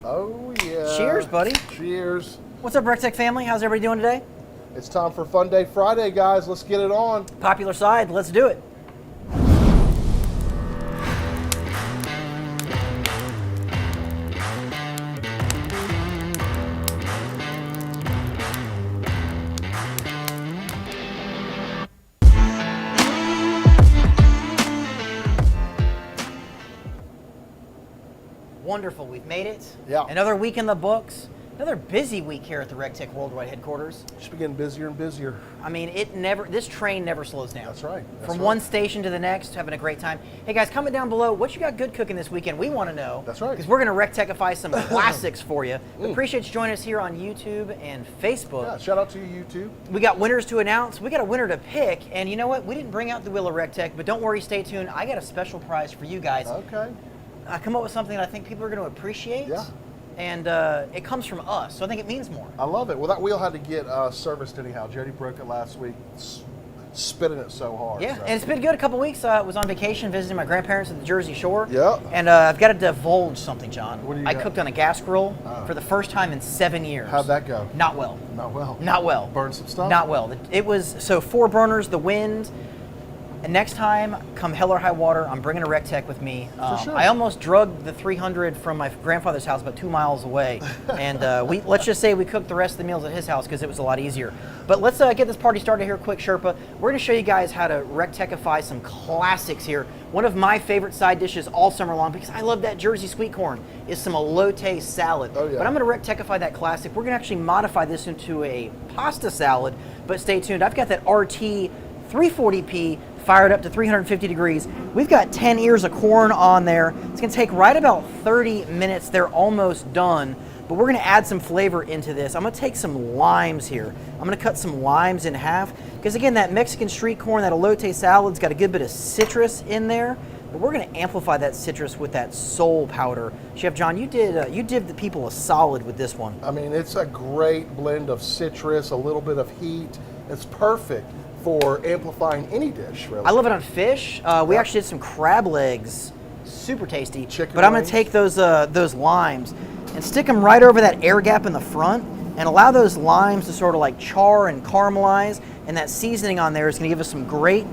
Oh, yeah. Cheers, buddy. Cheers. What's up, RecTech family? How's everybody doing today? It's time for Funday Friday, guys. Let's get it on. Popular side, let's do it. Wonderful, we've made it. Yeah. Another week in the books. Another busy week here at the RecTech Worldwide headquarters. Just getting busier and busier. I mean, this train never slows down. That's right. From one station to the next, having a great time. Hey guys, comment down below what you got good cooking this weekend. We want to know. That's right. Because we're going to RecTechify some classics for you. Appreciate you joining us here on YouTube and Facebook. Yeah, shout out to you, YouTube. We got winners to announce. We got a winner to pick. And you know what? We didn't bring out the wheel of RecTech, but don't worry, stay tuned. I got a special prize for you guys. Okay. I come up with something that I think people are going to appreciate. Yeah. And it comes from us, so I think it means more. I love it. Well, that wheel had to get serviced anyhow. Jody broke it last week, spinning it so hard. Yeah, so. and it's been good. A couple weeks. I was on vacation visiting my grandparents at the Jersey Shore. Yeah. And I've got to divulge something, John. What do you I got? cooked on a gas grill for the first time in 7 years. How'd that go? Not well. Not well. Not well. Burned some stuff? Not well. It was, so 4 burners, the wind. And next time, come hell or high water, I'm bringing a RecTech with me. For sure. I almost drugged the 300 from my grandfather's house about 2 miles away. And let's just say we cooked the rest of the meals at his house because it was a lot easier. But let's get this party started here quick, Sherpa. We're going to show you guys how to RecTechify some classics here. One of my favorite side dishes all summer long, because I love that Jersey sweet corn, is some elote salad. Oh, yeah. But I'm going to RecTechify that classic. We're going to actually modify this into a pasta salad. But stay tuned. I've got that RT 340p fired up to 350 degrees. We've got 10 ears of corn on there. It's gonna take right about 30 minutes. They're almost done, but we're gonna add some flavor into this. I'm gonna take some limes here. I'm gonna cut some limes in half, because again, that Mexican street corn, that elote salad's got a good bit of citrus in there, but we're gonna amplify that citrus with that Sol powder. Chef John, you did the people a solid with this one. I mean, it's a great blend of citrus, a little bit of heat. It's perfect for amplifying any dish, really. I love it on fish. We actually did some crab legs, super tasty. Chicken but I'm going wings. to take those limes and stick them right over that air gap in the front and allow those limes to sort of like char and caramelize, and that seasoning on there is going to give us some great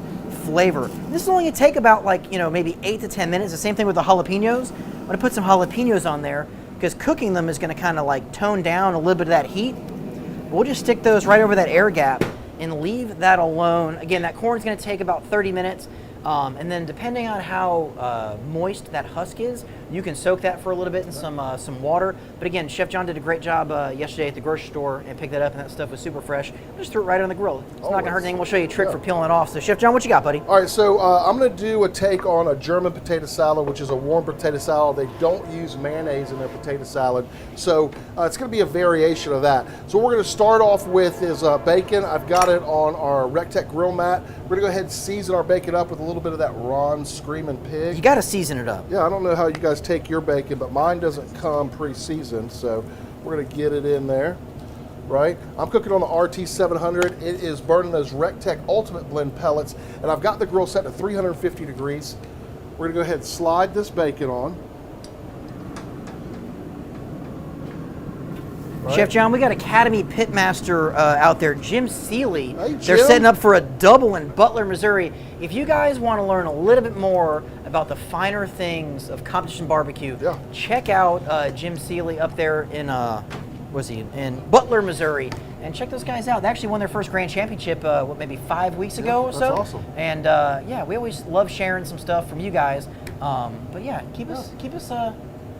flavor. This is only going to take about maybe 8 to 10 minutes. The same thing with the jalapenos. I'm going to put some jalapenos on there because cooking them is going to kind of like tone down a little bit of that heat. We'll just stick those right over that air gap and leave that alone. Again, that corn's gonna take about 30 minutes. And then depending on how moist that husk is, you can soak that for a little bit in some water. But again, Chef John did a great job yesterday at the grocery store and picked that up, and that stuff was super fresh. Just threw it right on the grill. It's not gonna hurt anything. We'll show you a trick for peeling it off. So Chef John, what you got, buddy? All right, so I'm gonna do a take on a German potato salad, which is a warm potato salad. They don't use mayonnaise in their potato salad. So it's gonna be a variation of that. So what we're gonna start off with is bacon. I've got it on our RecTech grill mat. We're gonna go ahead and season our bacon up with a little bit of that Ron Screaming Pig. You gotta season it up. Yeah, I don't know how you guys take your bacon, but mine doesn't come pre-seasoned, so we're gonna get it in there, right? I'm cooking on the RT 700. It is burning those RecTech Ultimate Blend pellets, and I've got the grill set to 350 degrees. We're gonna go ahead and slide this bacon on. Right. Chef John, we got Academy Pitmaster out there, Jim Seeley. Hey, Jim. They're setting up for a double in Butler, Missouri. If you guys want to learn a little bit more about the finer things of competition barbecue, check out Jim Seeley up there in in Butler, Missouri, and check those guys out. They actually won their first grand championship maybe 5 weeks ago or so. That's awesome. And yeah, we always love sharing some stuff from you guys. But yeah, keep us.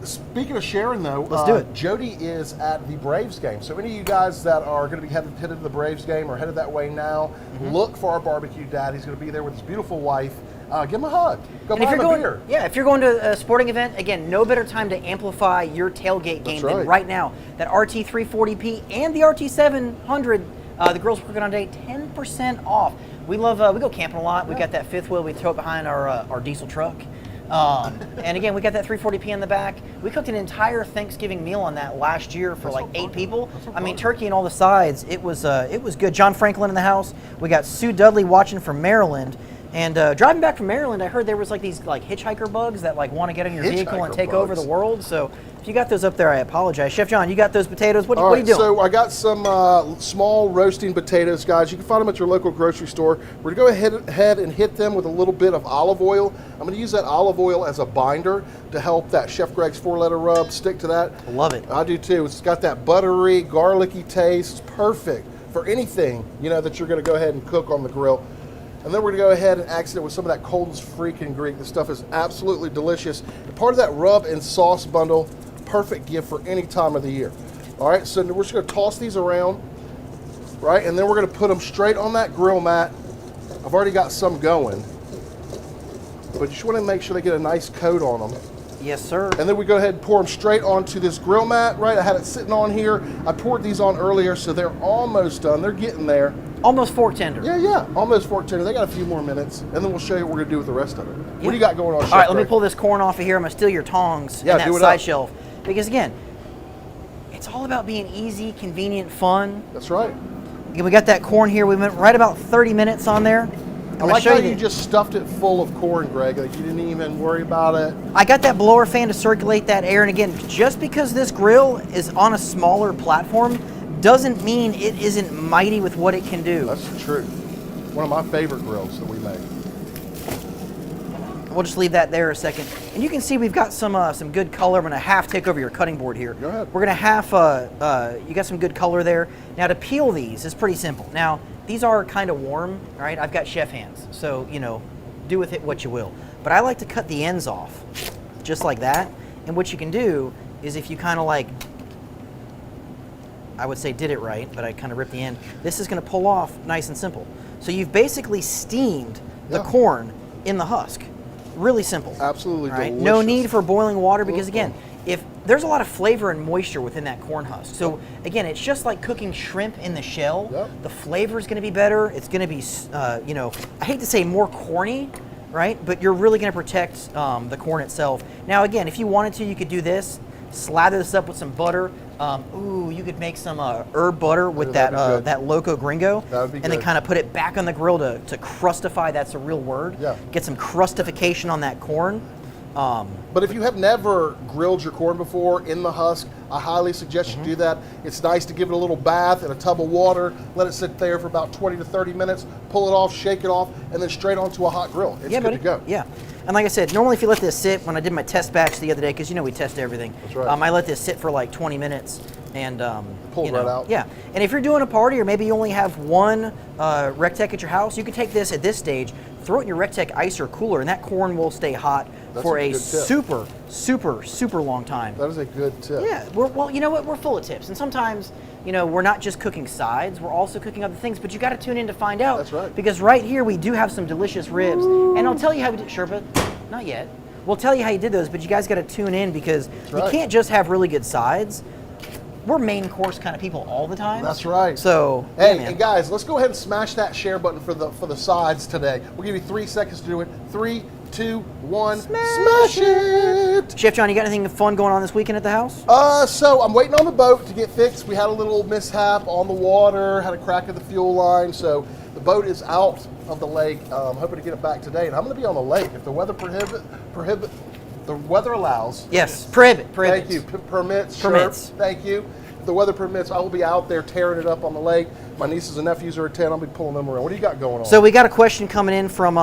Speaking of sharing, though, let's do it. Jody is at the Braves game. So any of you guys that are going to be headed to the Braves game or headed that way now, look for our barbecue dad. He's going to be there with his beautiful wife. Give him a hug. Go buy him a beer. Yeah, if you're going to a sporting event, again, no better time to amplify your tailgate game than right now. That RT 340p and the RT 700, the girls are cooking on today, 10% off. We love, we go camping a lot. We've got that fifth wheel we throw it behind our diesel truck. And again, we got that 340p in the back. We cooked an entire Thanksgiving meal on that last year for like 8 people. I mean, turkey and all the sides. It was good. John Franklin in the house. We got Sue Dudley watching from Maryland. And driving back from Maryland, I heard there was like these like hitchhiker bugs that like want to get in your vehicle and take over the world. So if you got those up there, I apologize. Chef John, you got those potatoes? What are you doing? So I got some small roasting potatoes, guys. You can find them at your local grocery store. We're going to go ahead and hit them with a little bit of olive oil. I'm going to use that olive oil as a binder to help that Chef Greg's 4-letter rub stick to that. Love it. I do too. It's got that buttery, garlicky taste. It's perfect for anything, you know, that you're going to go ahead and cook on the grill. And then we're going to go ahead and accent it with some of that Colton's freaking Greek. This stuff is absolutely delicious. And part of that rub and sauce bundle, perfect gift for any time of the year. All right, so we're just going to toss these around, right? And then we're going to put them straight on that grill mat. I've already got some going, but you just want to make sure they get a nice coat on them. Yes, sir. And then we go ahead and pour them straight onto this grill mat, right? I had it sitting on here. I poured these on earlier, so they're almost done. They're getting there. Almost fork tender. Yeah, almost fork tender. They got a few more minutes, and then we'll show you what we're going to do with the rest of it. What do you got going on, Chef All right, let Greg? me pull this corn off of here. I'm going to steal your tongs and that side shelf. Because again, it's all about being easy, convenient, fun. That's right. Again, we got that corn here. We went right about 30 minutes on there. I like how you just stuffed it full of corn, Greg. Like you didn't even worry about it. I got that blower fan to circulate that air. And again, just because this grill is on a smaller platform doesn't mean it isn't mighty with what it can do. That's true. One of my favorite grills that we make. We'll just leave that there a second. And you can see we've got some good color. I'm gonna half take over your cutting board here. Go ahead. We're gonna half, you got some good color there. Now to peel these is pretty simple. Now, these are kind of warm, all right? I've got chef hands, so, you know, do with it what you will. But I like to cut the ends off, just like that. And what you can do is if you kind of like, I would say did it right, but I kind of ripped the end. This is gonna pull off nice and simple. So you've basically steamed the corn in the husk. Really simple. Absolutely delicious. No need for boiling water because again, if there's a lot of flavor and moisture within that corn husk. So again, it's just like cooking shrimp in the shell. The flavor is going to be better. It's going to be, you know, I hate to say more corny, right? But you're really going to protect the corn itself. Now again, if you wanted to, you could do this. Slather this up with some butter. Ooh, you could make some herb butter with that Loco Gringo. That would be good. And then kind of put it back on the grill to crustify, that's a real word. Yeah. Get some crustification on that corn. But if you have never grilled your corn before in the husk, I highly suggest you do that. It's nice to give it a little bath in a tub of water, let it sit there for about 20 to 30 minutes, pull it off, shake it off, and then straight onto a hot grill. It's good to go. Yeah. And like I said, normally if you let this sit, when I did my test batch the other day, because you know we test everything. That's right. I let this sit for like 20 minutes and pull it right out. Yeah. And if you're doing a party or maybe you only have one Rectech at your house, you could take this at this stage, throw it in your Rectech ice or cooler, and that corn will stay hot for a super, super, super long time. That is a good tip. Yeah. Well, you know what? We're full of tips. And sometimes, you know, we're not just cooking sides, we're also cooking other things, but you got to tune in to find out. That's right. Because right here we do have some delicious ribs. Ooh. And I'll tell you how we did, Sherpa, not yet. We'll tell you how you did those, but you guys got to tune in because you can't just have really good sides. We're main course kind of people all the time. That's right. So, hey, yeah, and guys, let's go ahead and smash that share button for the sides today. We'll give you 3 seconds to do it. 3, 2, 1, smash it! Chef John, you got anything fun going on this weekend at the house? So I'm waiting on the boat to get fixed. We had a little mishap on the water, had a crack in the fuel line, so the boat is out of the lake. I'm hoping to get it back today, and I'm going to be on the lake if the weather the weather allows. Yes, prohibits. Thank you. Permits. Permits. Sure. Thank you. If the weather permits, I will be out there tearing it up on the lake. My nieces and nephews are at 10. I'll be pulling them around. What do you got going on? So we got a question coming in from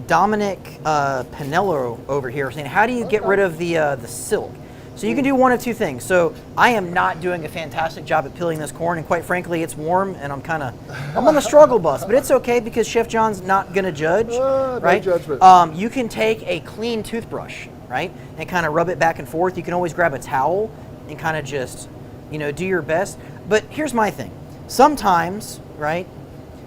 Dominic Pinello over here saying, how do you get rid of the silk? So you can do one of two things. So I am not doing a fantastic job at peeling this corn, and quite frankly, it's warm, and I'm on the struggle bus. But it's okay because Chef John's not going to judge, right? No judgment. You can take a clean toothbrush, right, and kind of rub it back and forth. You can always grab a towel and kind of just, you know, do your best. But here's my thing. Sometimes, right,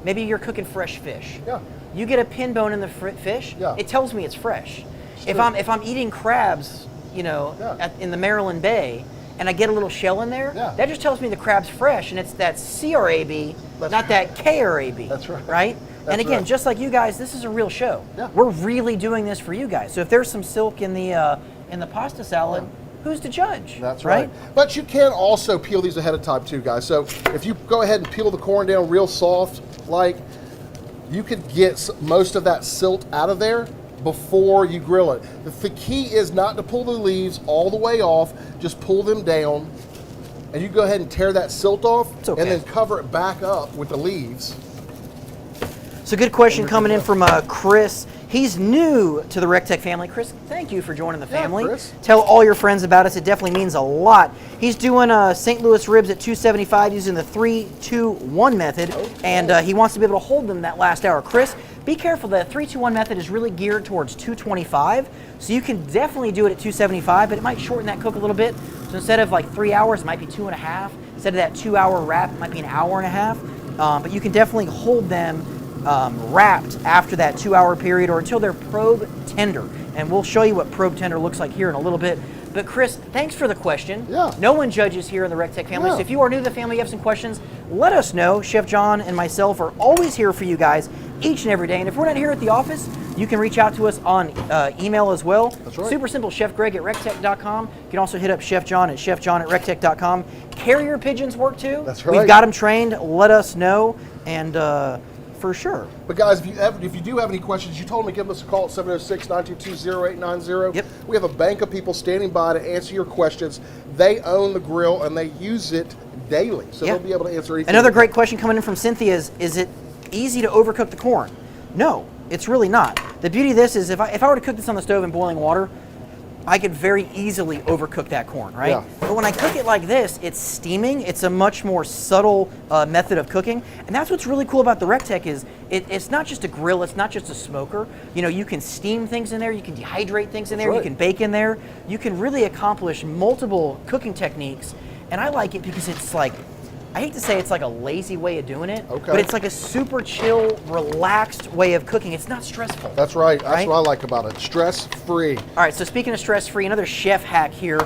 maybe you're cooking fresh fish. Yeah. You get a pin bone in the fish, it tells me it's fresh. If I'm eating crabs, you know, in the Maryland Bay, and I get a little shell in there, that just tells me the crab's fresh, and it's that CRAB, not that KRAB. That's right. Right? And again, just like you guys, this is a real show. Yeah. We're really doing this for you guys. So if there's some silk in the pasta salad, who's to judge? That's right. But you can also peel these ahead of time too, guys. So if you go ahead and peel the corn down real soft, like, you could get most of that silt out of there before you grill it. The key is not to pull the leaves all the way off, just pull them down, and you go ahead and tear that silt off, okay. and then cover it back up with the leaves. So good question coming in from Chris. He's new to the RecTech family. Chris, thank you for joining the family. Yeah, Chris. Tell all your friends about us. It definitely means a lot. He's doing St. Louis ribs at 275 using the 3-2-1 method, and he wants to be able to hold them that last hour. Chris, be careful. The 3-2-1 method is really geared towards 225, so you can definitely do it at 275, but it might shorten that cook a little bit. So instead of like 3 hours, it might be 2.5. Instead of that 2 hour wrap, it might be an hour and a half. But you can definitely hold them wrapped after that 2 hour period or until they're probe tender. And we'll show you what probe tender looks like here in a little bit. But Chris, thanks for the question. Yeah. No one judges here in the RecTech family. Yeah. So if you are new to the family, you have some questions, let us know. Chef John and myself are always here for you guys each and every day. And if we're not here at the office, you can reach out to us on email as well. That's right. Super simple, chefgreg@rectech.com. You can also hit up Chef John at chefjohn@rectech.com. Carrier pigeons work too. That's right. We've got them trained. Let us know. And for sure. But guys, if you do have any questions, you told me to give us a call at 706-922-0890. Yep. We have a bank of people standing by to answer your questions. They own the grill and they use it daily, so they'll be able to answer anything. Another great question coming in from Cynthia is it easy to overcook the corn? No, it's really not. The beauty of this is if I were to cook this on the stove in boiling water, I could very easily overcook that corn, right? Yeah. But when I cook it like this, it's steaming. It's a much more subtle method of cooking. And that's what's really cool about the RecTech is it's not just a grill, it's not just a smoker. You know, you can steam things in there, you can dehydrate things in there, right. You can bake in there. You can really accomplish multiple cooking techniques. And I like it because it's like, I hate to say it's like a lazy way of doing it, but it's like a super chill, relaxed way of cooking. It's not stressful. That's right. That's what I like about it. Stress-free. All right, so speaking of stress-free, another chef hack here.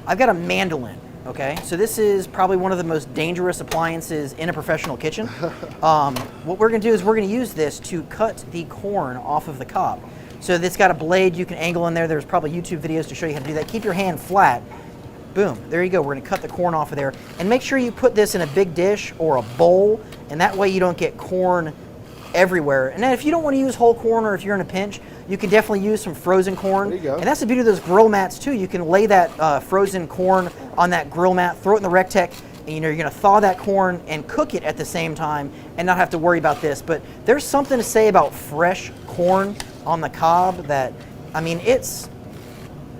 I've got a mandolin, okay? So this is probably one of the most dangerous appliances in a professional kitchen. What we're gonna do is we're gonna use this to cut the corn off of the cob. So it's got a blade you can angle in there. There's probably YouTube videos to show you how to do that. Keep your hand flat. Boom, there you go. We're gonna cut the corn off of there. And make sure you put this in a big dish or a bowl, and that way you don't get corn everywhere. And then if you don't wanna use whole corn or if you're in a pinch, you can definitely use some frozen corn. There you go. And that's the beauty of those grill mats too. You can lay that frozen corn on that grill mat, throw it in the RecTech, and you're gonna thaw that corn and cook it at the same time and not have to worry about this. But there's something to say about fresh corn on the cob that, I mean,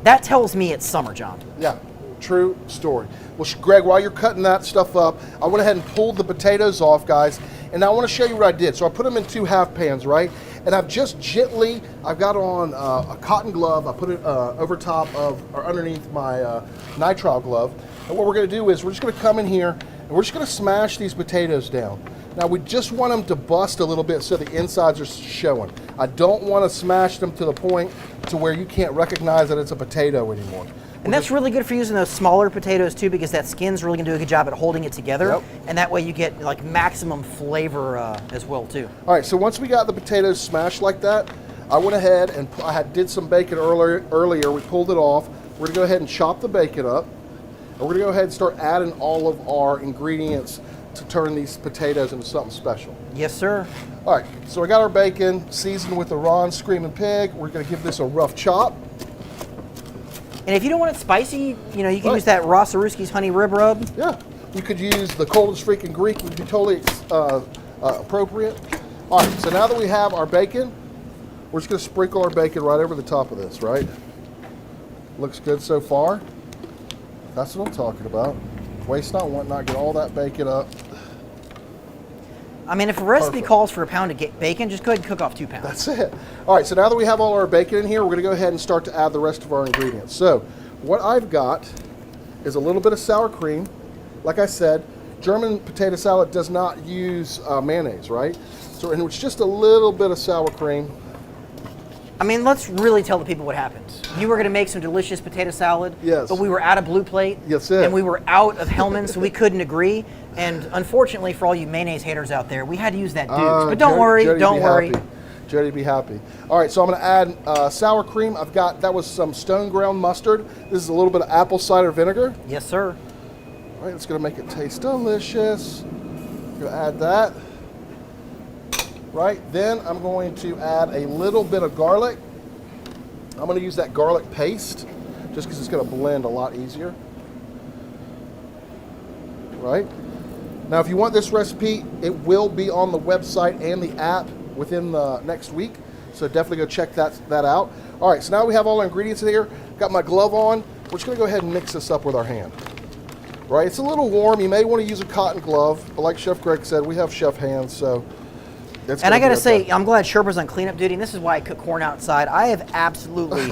that tells me it's summer, John. Yeah. True story. Well, Greg, while you're cutting that stuff up, I went ahead and pulled the potatoes off, guys, and I want to show you what I did. So I put them in 2 half pans, right? And I've just gently, I've got on a cotton glove. I put it over top of, or underneath my nitrile glove. And what we're going to do is we're just going to come in here and we're just going to smash these potatoes down. Now we just want them to bust a little bit so the insides are showing. I don't want to smash them to the point to where you can't recognize that it's a potato anymore. And that's really good for using those smaller potatoes too, because that skin's really gonna do a good job at holding it together. Yep. And that way you get like maximum flavor as well too. All right, so once we got the potatoes smashed like that, I went ahead and did some bacon earlier. We pulled it off. We're gonna go ahead and chop the bacon up. And we're gonna go ahead and start adding all of our ingredients to turn these potatoes into something special. Yes, sir. All right, so we got our bacon seasoned with the Ron Screaming Pig. We're gonna give this a rough chop. And if you don't want it spicy, you know, you can use that Rossaruski's honey rib rub. Yeah, you could use the coldest freaking Greek, would be totally appropriate. All right, so now that we have our bacon, we're just gonna sprinkle our bacon right over the top of this, right? Looks good so far. That's what I'm talking about. Waste not, want not, get all that bacon up. I mean, if a recipe Perfect. calls for a pound of bacon, just go ahead and cook off 2 pounds. That's it. All right, so now that we have all our bacon in here, we're gonna go ahead and start to add the rest of our ingredients. So what I've got is a little bit of sour cream. Like I said, German potato salad does not use mayonnaise, right? So and it's just a little bit of sour cream. I mean, let's really tell the people what happened. You were going to make some delicious potato salad, Yes. but we were out of Blue Plate, Yes, it. and we were out of Hellman, so we couldn't agree. And unfortunately, for all you mayonnaise haters out there, we had to use that Duke's. But don't worry, don't worry. Jody, be happy. All right, so I'm going to add sour cream. That was some stone ground mustard. This is a little bit of apple cider vinegar. Yes, sir. All right, it's going to make it taste delicious. Going to add that. right? Then I'm going to add a little bit of garlic. I'm going to use that garlic paste just because it's going to blend a lot easier. Right? Now, if you want this recipe, it will be on the website and the app within the next week. So definitely go check that out. All right, so now we have all our ingredients in here. Got my glove on. We're just going to go ahead and mix this up with our hand. Right? It's a little warm. You may want to use a cotton glove, but like Chef Greg said, we have chef hands, so that's. And I got to say, I'm glad Sherpa's on cleanup duty, and this is why I cook corn outside. I have absolutely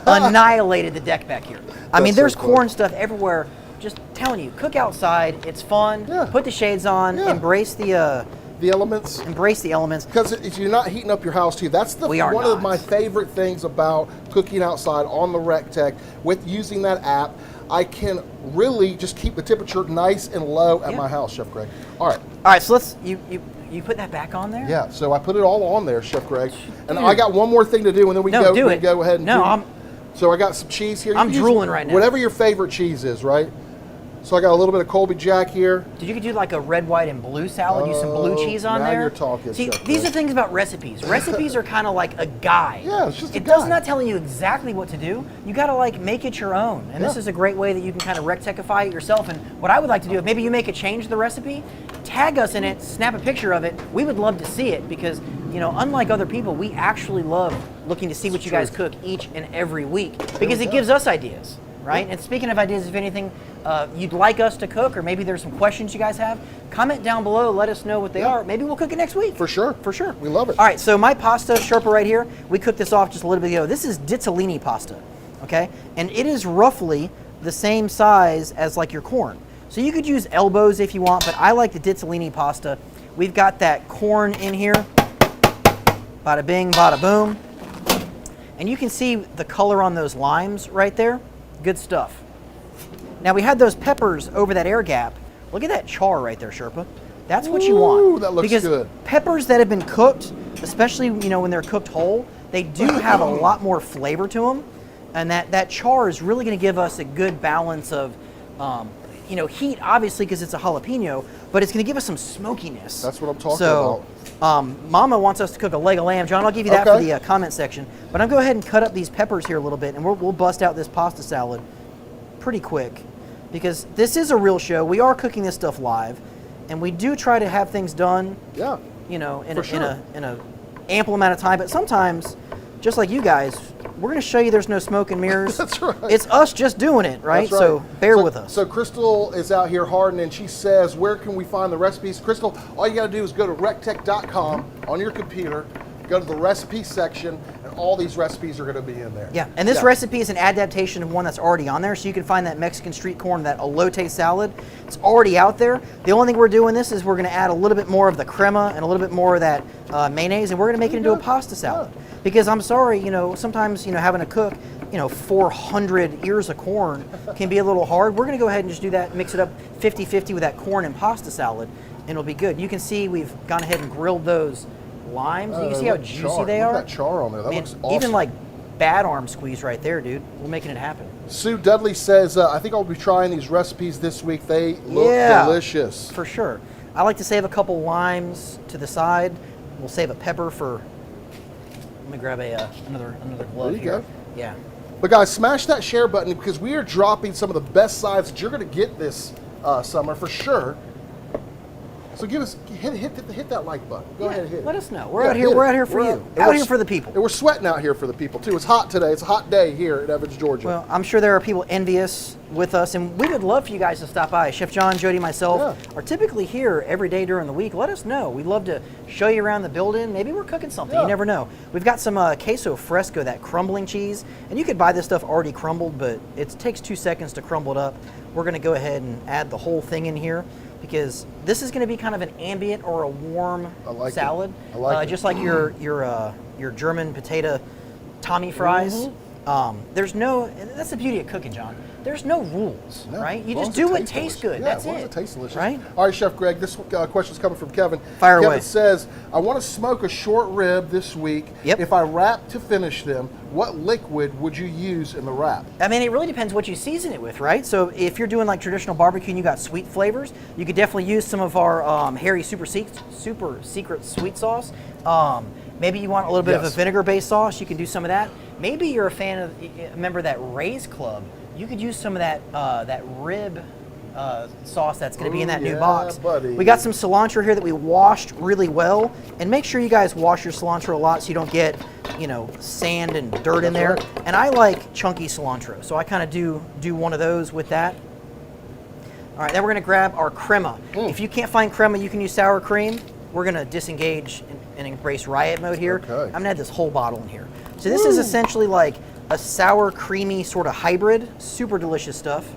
annihilated the deck back here. I mean, there's corn stuff everywhere. Just telling you, cook outside. It's fun. Yeah. Put the shades on. Yeah. Embrace the elements. Embrace the elements. Because if you're not heating up your house too, that's one of my favorite things about cooking outside on the RecTech with using that app. I can really just keep the temperature nice and low at my house, Chef Greg. All right. All right. So let's you put that back on there. Yeah. So I put it all on there, Chef Greg. And I got one more thing to do, and then we can go ahead and So I got some cheese here. I'm drooling right now. Whatever your favorite cheese is, right? So I got a little bit of Colby Jack here. You could do like a red, white, and blue salad. Use some blue cheese on now there. You're talking. See, these are things about recipes. Recipes are kind of like a guide. Yeah, it's just a guide. It does not telling you exactly what to do. You got to like make it your own. And this is a great way that you can kind of RecTechify it yourself. And what I would like to do, if maybe you make a change to the recipe, tag us in it, snap a picture of it. We would love to see it because, you know, unlike other people, we actually love looking to see what you guys cook each and every week because it gives us ideas. Right? And speaking of ideas, if anything you'd like us to cook, or maybe there's some questions you guys have, comment down below, let us know what they are. Maybe we'll cook it next week. For sure. For sure. We love it. All right, so my pasta, Sherpa right here, we cooked this off just a little bit ago. This is ditalini pasta, okay? And it is roughly the same size as like your corn. So you could use elbows if you want, but I like the ditalini pasta. We've got that corn in here. Bada bing, bada boom. And you can see the color on those limes right there. Good stuff. Now we had those peppers over that air gap. Look at that char right there, Sherpa. That's what you want. That looks good. Peppers that have been cooked, especially when they're cooked whole, they do have a lot more flavor to them, and that char is really going to give us a good balance of, heat obviously because it's a jalapeno, but it's going to give us some smokiness. That's what I'm talking about. Mama wants us to cook a leg of lamb. John, I'll give you that for the comment section. But I'm going to go ahead and cut up these peppers here a little bit, and we'll bust out this pasta salad pretty quick because this is a real show. We are cooking this stuff live, and we do try to have things done, in a ample amount of time. But sometimes, just like you guys, we're going to show you there's no smoke and mirrors. That's right. It's us just doing it, right? That's right. So bear with us. So Crystal is out here hardening, and she says, where can we find the recipes? Crystal, all you got to do is go to rectech.com on your computer, go to the recipe section, and all these recipes are going to be in there. Yeah, and this recipe is an adaptation of one that's already on there, so you can find that Mexican street corn, that elote salad. It's already out there. The only thing we're doing this is we're going to add a little bit more of the crema and a little bit more of that mayonnaise, and we're going to make it into a pasta salad. Yeah. Because I'm sorry, sometimes, having to cook, 400 ears of corn can be a little hard. We're going to go ahead and just do that, mix it up 50-50 with that corn and pasta salad, and it'll be good. You can see we've gone ahead and grilled those limes. You can see how juicy they are. Look at that char on there. That looks awesome. Even like bad arm squeeze right there, dude. We're making it happen. Sue Dudley says, I think I'll be trying these recipes this week. They look delicious. For sure. I like to save a couple limes to the side. We'll save a pepper for... Let me grab another glove here. Go. Yeah. But guys, smash that share button because we are dropping some of the best sides that you're going to get this summer for sure. So hit that like button. Go ahead and hit it. Let us know. We're out here. We're out here for you. Out here for the people. And we're sweating out here for the people too. It's hot today. It's a hot day here in Evans, Georgia. Well, I'm sure there are people envious with us, and we would love for you guys to stop by. Chef John, Jody, myself are typically here every day during the week. Let us know. We'd love to show you around the building. Maybe we're cooking something. You never know. We've got some queso fresco, that crumbling cheese, and you could buy this stuff already crumbled, but it takes 2 seconds to crumble it up. We're going to go ahead and add the whole thing in here, because this is going to be kind of an ambient or a warm salad. I like it. Just like your German potato Tommy fries. There's no, and that's the beauty of cooking, John. There's no rules, No, right? You as long just as do it what tastes tastes delicious. good. Yeah, That's as long as it. it tastes delicious. Right? All right, Chef Greg, this question's coming from Kevin. Fire Kevin away. says, I want to smoke a short rib this week. Yep. If I wrap to finish them, what liquid would you use in the wrap? I mean, it really depends what you season it with, right? So if you're doing like traditional barbecue and you got sweet flavors, you could definitely use some of our Harry Super Secret sweet sauce. Maybe you want a little bit of a vinegar-based sauce, you can do some of that. Maybe you're a fan of, remember that Ray's Club, you could use some of that rib sauce that's going to be in that new box. Buddy. We got some cilantro here that we washed really well, and make sure you guys wash your cilantro a lot so you don't get, sand and dirt in there. Right. And I like chunky cilantro, so I kind of do one of those with that. All right, then we're going to grab our crema. If you can't find crema, you can use sour cream. We're going to disengage and embrace riot mode here. Okay. I'm going to add this whole bottle in here. So this is essentially like a sour, creamy sort of hybrid. Super delicious stuff.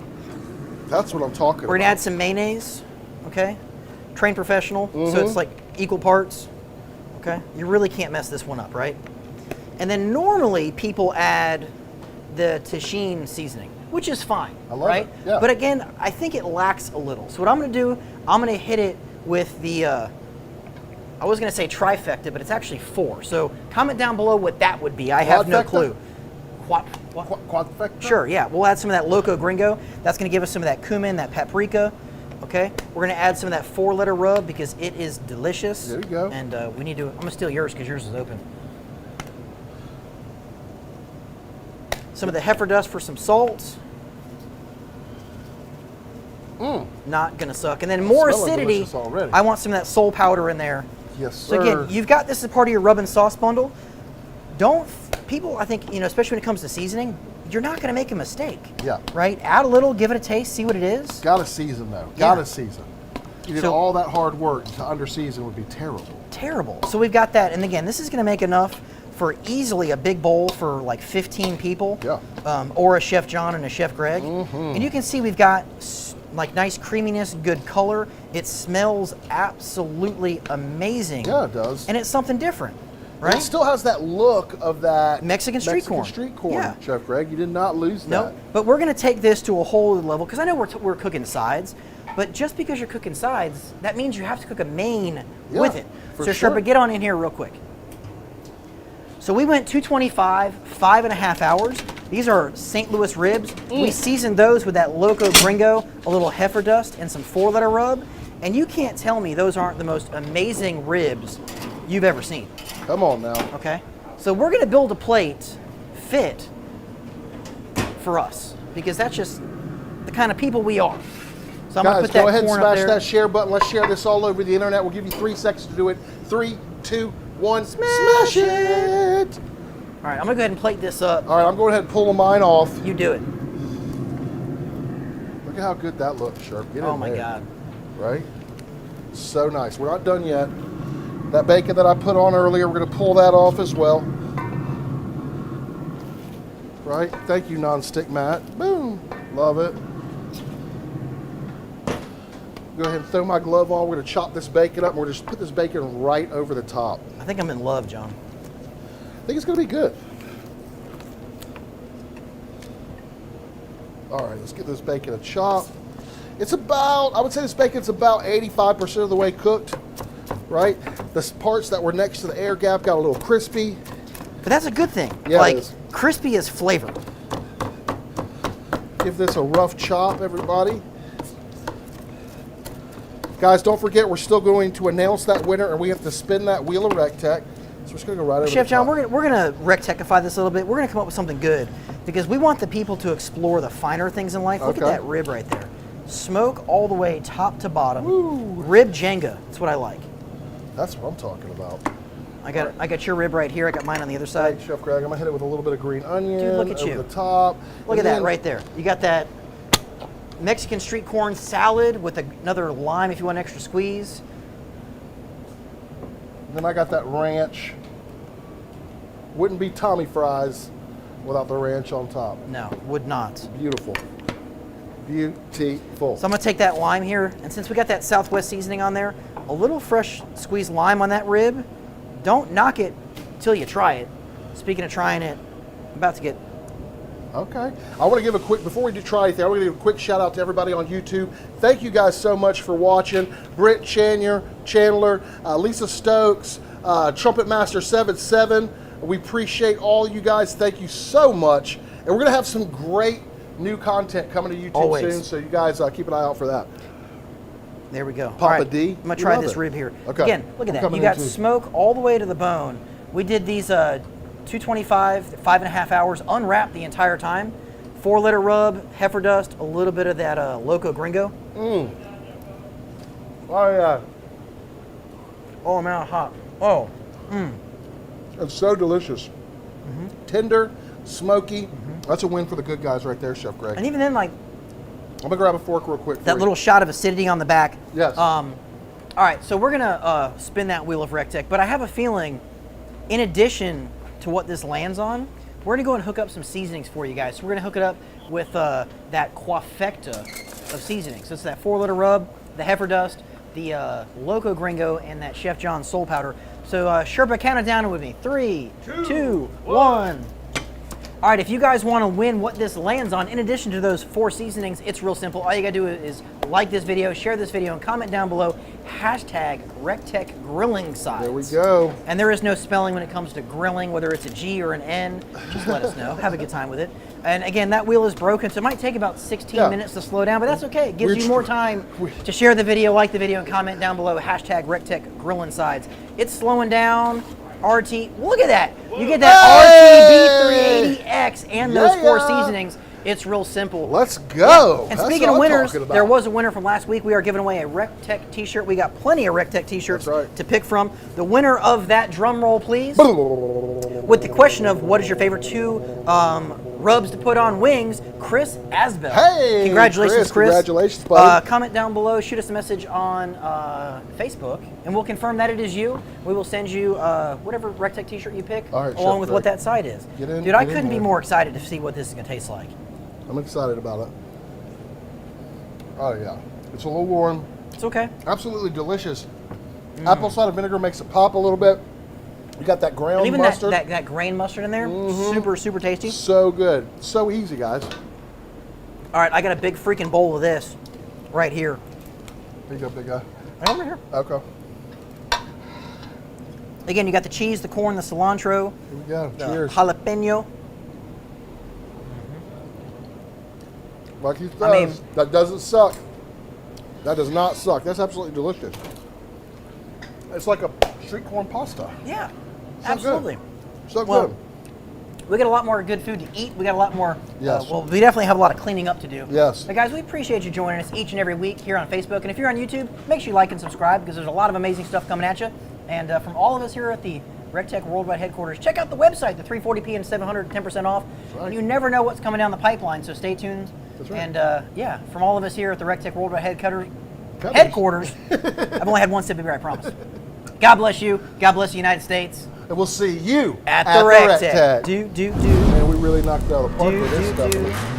That's what I'm talking about. We're going to add some mayonnaise, okay? Trained professional, so it's like equal parts, okay? You really can't mess this one up, right? And then normally people add the tagine seasoning, which is fine, I love right? it, yeah. But again, I think it lacks a little. So what I'm going to do, I'm going to hit it with the, I was going to say trifecta, but it's actually 4. So comment down below what that would be. I have no Quadfecta? clue. What? Quadfecta? Sure, yeah. We'll add some of that Loco Gringo. That's going to give us some of that cumin, that paprika. Okay. We're going to add some of that 4-letter rub because it is delicious. There you go. And we need to. I'm going to steal yours because yours is open. Some of the heifer dust for some salt. Not going to suck. And then more Smelling acidity. delicious already. I want some of that Sol powder in there. Yes, So sir. again, you've got this as part of your rub and sauce bundle. People, I think, especially when it comes to seasoning, you're not going to make a mistake. Yeah. Right? Add a little, give it a taste, see what it is. Gotta season though. Yeah. Gotta season. You did So- all that hard work to under-season would be terrible. Terrible. So we've got that. And again, this is going to make enough for easily a big bowl for like 15 people. Yeah. Or a Chef John and a Chef Greg. And you can see we've got like nice creaminess, good color. It smells absolutely amazing. Yeah, it does. And it's something different, And right? it still has that look of that Mexican street corn. Yeah. Chef Greg. You did not lose No, that. but we're going to take this to a whole other level because I know we're cooking sides, but just because you're cooking sides, that means you have to cook a main Yeah, with it. for So sure. Sherpa, get on in here real quick. So we went 225, 5.5 hours. These are St. Louis ribs. We seasoned those with that Loco Gringo, a little heifer dust, and some 4-letter rub. And you can't tell me those aren't the most amazing ribs you've ever seen. Come on now. Okay, so we're going to build a plate fit for us because that's just the kind of people we are. So I'm going to Guys, put that go ahead and corn up smash there. that share button. Let's share this all over the internet. We'll give you 3 seconds to do it. 3, 2, 1. Smash it! All right, I'm going to go ahead and plate this up. All right, I'm going ahead and pull mine off. You do it. Look at how good that looks, Sharp. Get Oh in my there. God. Right? So nice. We're not done yet. That bacon that I put on earlier, we're going to pull that off as well. Right? Thank you, nonstick Matt. Boom. Love it. Go ahead and throw my glove on. We're going to chop this bacon up and we're just put this bacon right over the top. I think I'm in love, John. I think it's going to be good. All right, let's give this bacon a chop. It's about, I would say this bacon's about 85% of the way cooked, right? The parts that were next to the air gap got a little crispy. But that's a good thing. Yeah, it like, is. crispy is flavor. Give this a rough chop, everybody. Guys, don't forget, we're still going to announce that winner, and we have to spin that wheel of Rectech. So we're just going to go right over Chef the John, top. we're gonna rectify this a little bit. We're gonna come up with something good because we want the people to explore the finer things in life. Look at Okay. that rib right there. Smoke all the way top to bottom. Woo. Rib Jenga. That's what I like. That's what I'm talking about. I got your rib right here. I got mine on the other Hey, side. Chef Greg, I'm going to hit it with a little bit of green onion Dude, look at over you. the top. Look at And that then- right there. You got that Mexican street corn salad with another lime if you want extra squeeze. Then I got that ranch. Wouldn't be Tommy fries without the ranch on top. No, would not. Beautiful. Beautiful. So I'm gonna take that lime here, and since we got that Southwest seasoning on there, a little fresh squeezed lime on that rib. Don't knock it till you try it. Speaking of trying it, I'm about to get Okay. I want to give a quick, before we do try anything, I want to give a quick shout out to everybody on YouTube. Thank you guys so much for watching. Britt Chandler, Lisa Stokes, Trumpet Master 77. We appreciate all you guys. Thank you so much. And we're going to have some great new content coming to YouTube Always. soon, so you guys keep an eye out for that. There we go. Papa All right, D. I'm going to We try love this it. rib here. Okay. Again, look at I'm that. You coming got in too. smoke all the way to the bone. We did these 225, 5.5 hours, unwrapped the entire time. 4-liter rub, heifer dust, a little bit of that Loco Gringo. Oh, yeah. Oh, man, hot. Oh. It's so delicious. Tender, smoky. That's a win for the good guys right there, Chef Greg. And even then, like, I'm going to grab a fork real quick for that you. little shot of acidity on the back. Yes. All right, so we're going to spin that wheel of RecTech, but I have a feeling, in addition to what this lands on, we're going to go and hook up some seasonings for you guys. So we're going to hook it up with that quafecta of seasonings. So it's that 4-liter rub, the heifer dust, the Loco Gringo, and that Chef John Soul Powder. So Sherpa, count it down with me. 3, 2, 1. All right, if you guys want to win what this lands on, in addition to those 4 seasonings, it's real simple. All you got to do is like this video, share this video, and comment down below, #RecTech grilling sides. There we go. And there is no spelling when it comes to grilling, whether it's a G or an N. Just let us know. Have a good time with it. And again, that wheel is broken, so it might take about 16 minutes to slow down, but that's okay. It gives you more time to share the video, like the video, and comment down below, #RecTech grilling sides. It's slowing down. RT, look at that. You get that RT B380X and those 4 seasonings. It's real simple. Let's go. And That's speaking what of I'm winners, talking about. there was a winner from last week. We are giving away a RecTech t-shirt. We got plenty of RecTech t-shirts That's right. to pick from. The winner of that, drum roll please, with the question of what is your favorite 2 rubs to put on wings, Chris Asbell. Hey, congratulations, Chris. Congratulations, buddy. Comment down below, shoot us a message on Facebook, and we'll confirm that it is you. We will send you whatever RecTech t-shirt you pick, All right, along Chef with Greg. what that side is. Get in- Dude, I get in couldn't be there. more excited to see what this is going to taste like. I'm excited about it. Oh, yeah. It's a little warm. It's okay. Absolutely delicious. Apple cider vinegar makes it pop a little bit. You got that ground And even mustard. that grain mustard in there, super tasty. So good. So easy, guys. All right, I got a big freaking bowl of this right here. There you go, big guy. Right over here. Okay. Again, you got the cheese, the corn, the cilantro, Here we go. the Cheers. jalapeno. Like he says, I mean- that doesn't suck. That does not suck. That's absolutely delicious. It's like a street corn pasta. Yeah, So absolutely. Good. So Well, good. We got a lot more good food to eat. We got a lot more. Yes. Well, we definitely have a lot of cleaning up to do. Yes. But guys, we appreciate you joining us each and every week here on Facebook. And if you're on YouTube, make sure you like and subscribe because there's a lot of amazing stuff coming at you. And from all of us here at the RecTech Worldwide headquarters, check out the website, the 340p and 700, 10% off. That's right. You never know what's coming down the pipeline, so stay tuned. That's right. And yeah, from all of us here at the RecTech Worldwide headquarters, I've only had one sip of beer, I promise. God bless you. God bless the United States. And we'll see you At the RecTech. Do. Man, we really knocked it out of the park with this stuff.